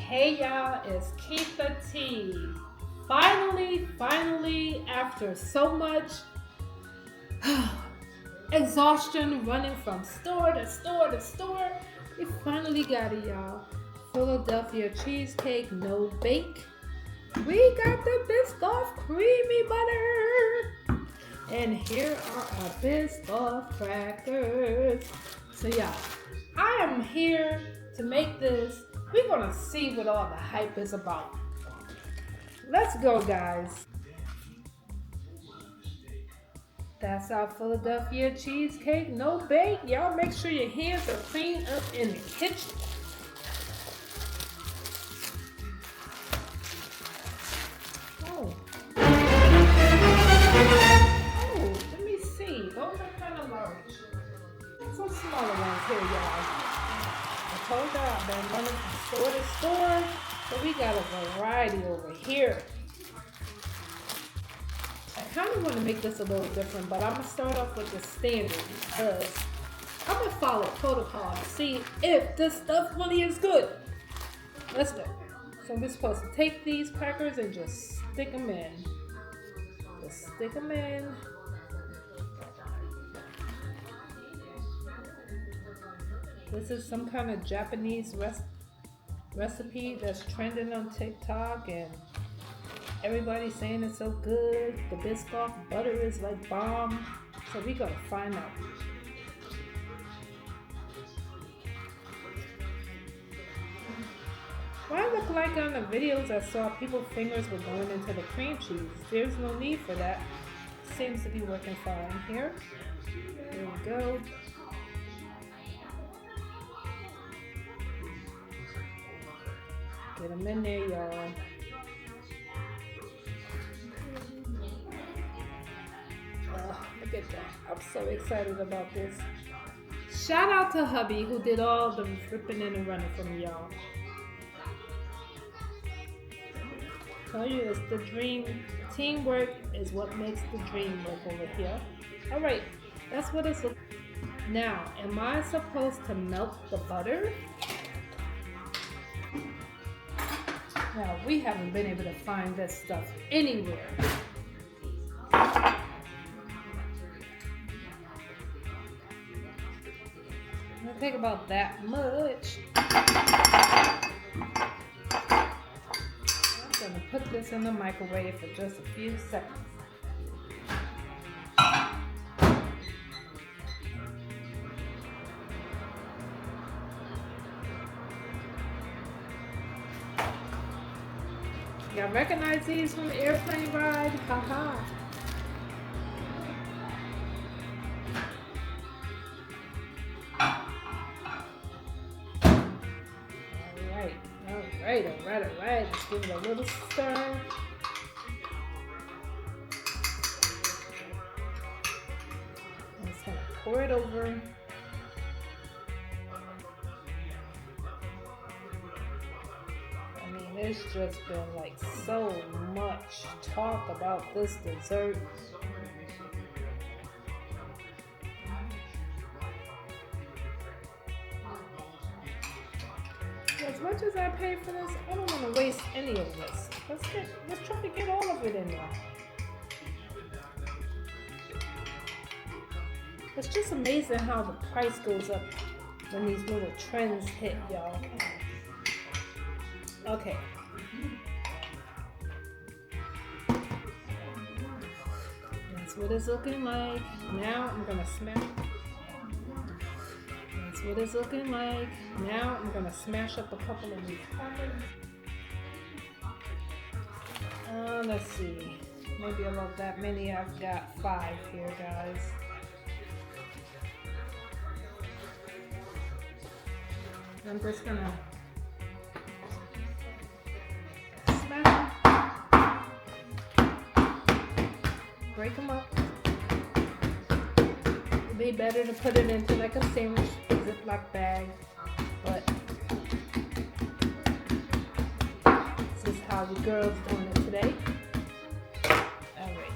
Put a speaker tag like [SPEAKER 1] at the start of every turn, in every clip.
[SPEAKER 1] Hey y'all, it's Kietha T. Finally, after so much exhaustion running from store to store, we finally got it, y'all. Philadelphia cheesecake, no bake. We got the Biscoff creamy butter. And here are our Biscoff crackers. So y'all, I am here to make this. We're gonna see what all the hype is about. Let's go, guys. That's our Philadelphia cheesecake, no bake. Y'all make sure your hands are clean up in the kitchen. Oh, let me see. Those are kind of large. Some smaller ones here, y'all. I told y'all I've been running from store to store, so we got a variety over here. I kind of want to make this a little different, but I'm going to start off with the standard because I'm going to follow protocol to see if this stuff really is good. Let's go. So we're supposed to take these crackers and just stick them in. Just stick them in. This is some kind of Japanese recipe that's trending on TikTok, and everybody's saying it's so good. The Biscoff butter is like bomb. So we gotta find out. Why look like on the videos I saw people's fingers were going into the cream cheese? There's no need for that. Seems to be working fine here. Here we go. Get them in there, y'all. Look at that. I'm so excited about this. Shout out to hubby who did all the ripping and running for me, y'all. Tell you it's the dream. Teamwork is what makes the dream work over here. All right, that's what it's looking. Now, am I supposed to melt the butter? Now, we haven't been able to find this stuff anywhere. Doesn't take about that much. I'm gonna put this in the microwave for just a few seconds. Y'all recognize these from the airplane ride? Haha. Alright. Let's give it a little stir. I'm just gonna pour it over. There's just been like so much talk about this dessert. As much as I paid for this, I don't want to waste any of this. Let's try to get all of it in there. It's just amazing how the price goes up when these little trends hit, y'all. Okay. That's what it's looking like. Now I'm gonna smash. That's what it's looking like. Now I'm gonna smash up a couple of these crackers. Let's see. Maybe I love that many. I've got 5 here, guys. I'm just gonna break them up. It'd be better to put it into like a sandwich Ziploc bag, but this is how the girls doing it today. All right.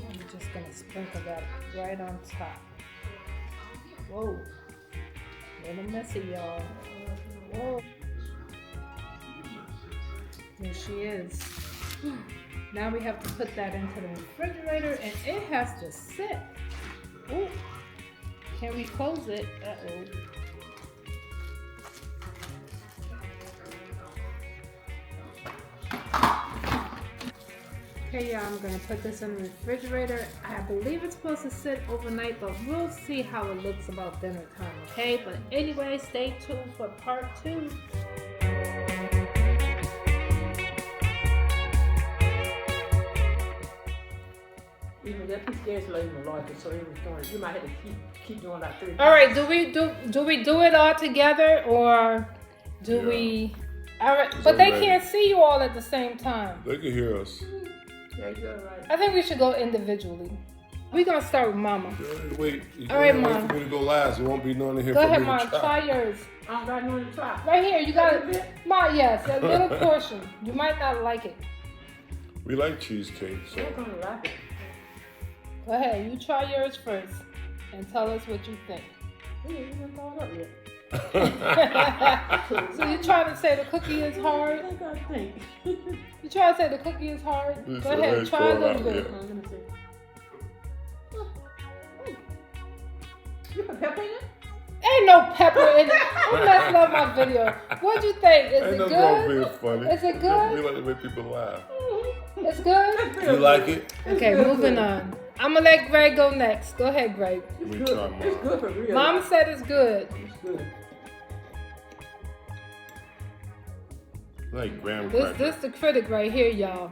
[SPEAKER 1] Let me just just gonna sprinkle that right on top. Whoa. A little messy, y'all. Whoa. There she is. Now we have to put that into the refrigerator and it has to sit. Ooh. Can we close it? Uh-oh. Okay, y'all, I'm gonna put this in the refrigerator. I believe it's supposed to sit overnight, but we'll see how it looks about dinner time, okay? But anyway, stay tuned for part 2.
[SPEAKER 2] Even that piece of gas not even large, so it was doing. You might have to keep doing like 3.
[SPEAKER 1] All right, do we do it all together or do we? All right, but they can't see you all at the same time.
[SPEAKER 3] They can hear us.
[SPEAKER 2] Yeah, you're right.
[SPEAKER 1] I think we should go individually. We're gonna start with Mama.
[SPEAKER 3] Wait,
[SPEAKER 1] all right,
[SPEAKER 3] wait
[SPEAKER 1] Mom.
[SPEAKER 3] for me to go last. It won't be none in here.
[SPEAKER 1] Go
[SPEAKER 3] for
[SPEAKER 1] ahead,
[SPEAKER 3] me
[SPEAKER 1] Mom.
[SPEAKER 3] to
[SPEAKER 1] Try yours.
[SPEAKER 2] I don't got nothing to try.
[SPEAKER 1] Right here, you got it. Mom, yes, a little portion. You might not like it.
[SPEAKER 3] We like cheesecake, so.
[SPEAKER 2] I'm gonna like it.
[SPEAKER 1] Go ahead, you try yours first and tell us what you think.
[SPEAKER 2] You haven't thought up yet.
[SPEAKER 1] So you trying to say the cookie is hard?
[SPEAKER 2] I gotta think.
[SPEAKER 1] You trying to say the cookie is hard?
[SPEAKER 3] It's
[SPEAKER 1] Go ahead, try a
[SPEAKER 3] already
[SPEAKER 1] little
[SPEAKER 3] thought
[SPEAKER 1] bit.
[SPEAKER 3] out,
[SPEAKER 2] Let me see. You put pepper in it?
[SPEAKER 1] Ain't no pepper in it. I'm messing up my video. What'd you think? Is
[SPEAKER 3] Ain't
[SPEAKER 1] it
[SPEAKER 3] nothing wrong with
[SPEAKER 1] good?
[SPEAKER 3] being funny.
[SPEAKER 1] Is it good?
[SPEAKER 3] We like to make people laugh.
[SPEAKER 1] It's good?
[SPEAKER 3] You like it?
[SPEAKER 1] Okay, moving on. I'm gonna let Greg go next. Go ahead, Greg.
[SPEAKER 3] Let me
[SPEAKER 2] It's
[SPEAKER 3] try
[SPEAKER 2] good.
[SPEAKER 3] mine.
[SPEAKER 2] It's good for real.
[SPEAKER 1] Mama said it's good.
[SPEAKER 2] It's good.
[SPEAKER 3] Like graham
[SPEAKER 1] This
[SPEAKER 3] crackers.
[SPEAKER 1] the critic right here, y'all.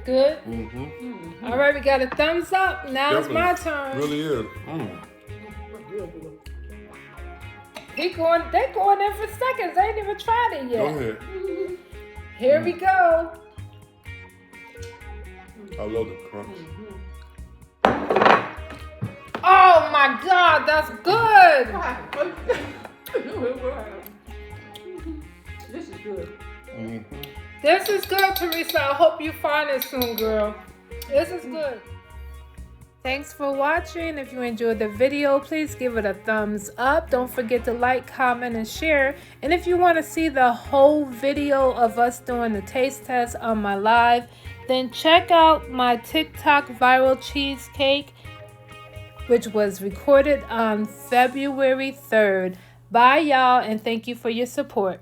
[SPEAKER 1] Good?
[SPEAKER 3] Mm-hmm.
[SPEAKER 1] All right, we got a thumbs up. Now it's my turn.
[SPEAKER 3] Really is.
[SPEAKER 1] They going in for seconds. They ain't even tried it yet.
[SPEAKER 3] Go ahead.
[SPEAKER 1] Here we go.
[SPEAKER 3] I love the crunch.
[SPEAKER 1] Oh my God, that's good.
[SPEAKER 2] This is good.
[SPEAKER 3] Mm-hmm.
[SPEAKER 1] This is good, Teresa. I hope you find it soon, girl. This is good. Thanks for watching. If you enjoyed the video, please give it a thumbs up. Don't forget to like, comment, and share. And if you want to see the whole video of us doing the taste test on my live, then check out my TikTok viral cheesecake, which was recorded on February 3rd. Bye, y'all, and thank you for your support.